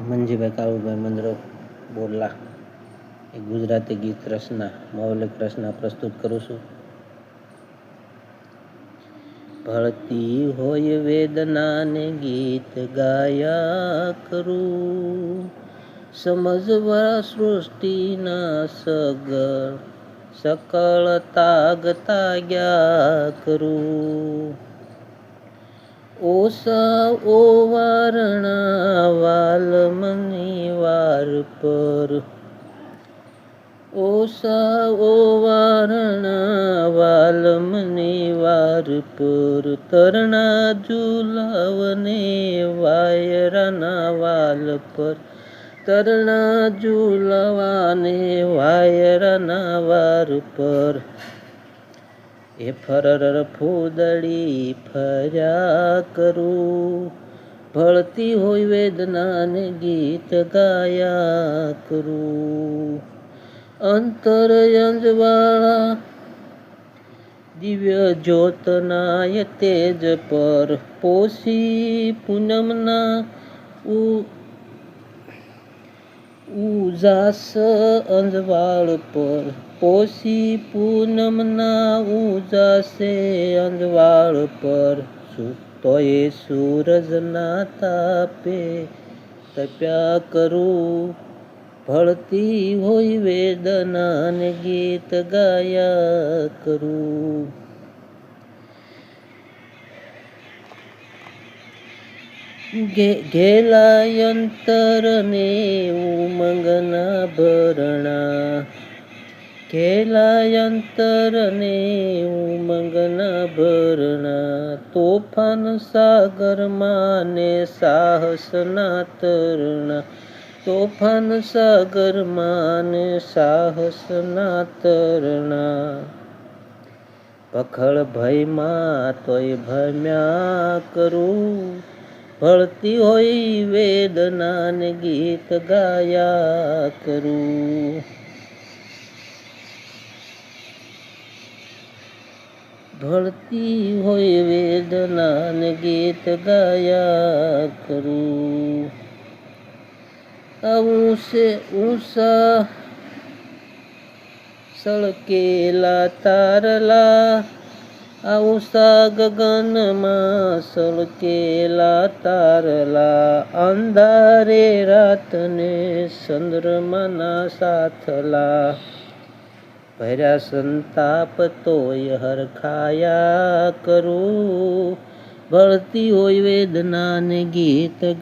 મંજીભાઈ કાળુભાઈ મંદરો બોરલા એક ગુજરાતી ગીત રચના મૌલિક રચના પ્રસ્તુત કરું છું. ભળતી હોય વેદનાને ગીત ગાયા કરું, સમજવા સૃષ્ટિના સકળ તાગ તાગ્યા કરું. ઓસા ઓવારણા વાલમની વાર પર, ઓસા ઓવારણા વાલમની વાર પર, તરણા ઝુલાવને વાયરાના વાલ પર, તરણા ઝુલાવાને વાયરાના વાર પર. એ ફરર ફૂદડી ફર્યા કરું, ભળતી હોય વેદનાને ગીત ગાયા કરું. અંતર અંજવાળા દિવ્ય જ્યોતનાય તેજ પર, પોષી પૂનમના ઉજાસ અંજવાળ પર, પોષી પૂનમના ઉજાસે અંજવાળ પર. તોય સૂરજના તાપે તપ્યા કરું, ભળતી હોય વેદનાને ગીત ગાયા કરું. ઘેલા અંતરને ઉમંગના ભરણા, ઘેલા અંતરને ઉમંગના ભરણા, તોફાન સાગરમાં ને સાહસના તરણા, તોફાન સાગરમાં ને સાહસના તરણા. પખળ ભયમાં તોય ભમ્યા કરું, ભળતી હોય વેદનાને ગીત ગાયા કરું. ભળતી હોય વેદનાને ગીત ગાયા કરું. ઊંચા સળકેલા તારલા, ઊંચા ગગનમાં સળકેલા તારલા, અંધારે રાતને ચંદ્રમાના સાથલા. ભર્યા સંતાપ તોય હરખાયા કરું, ભળતી હોય વેદનાને ગીત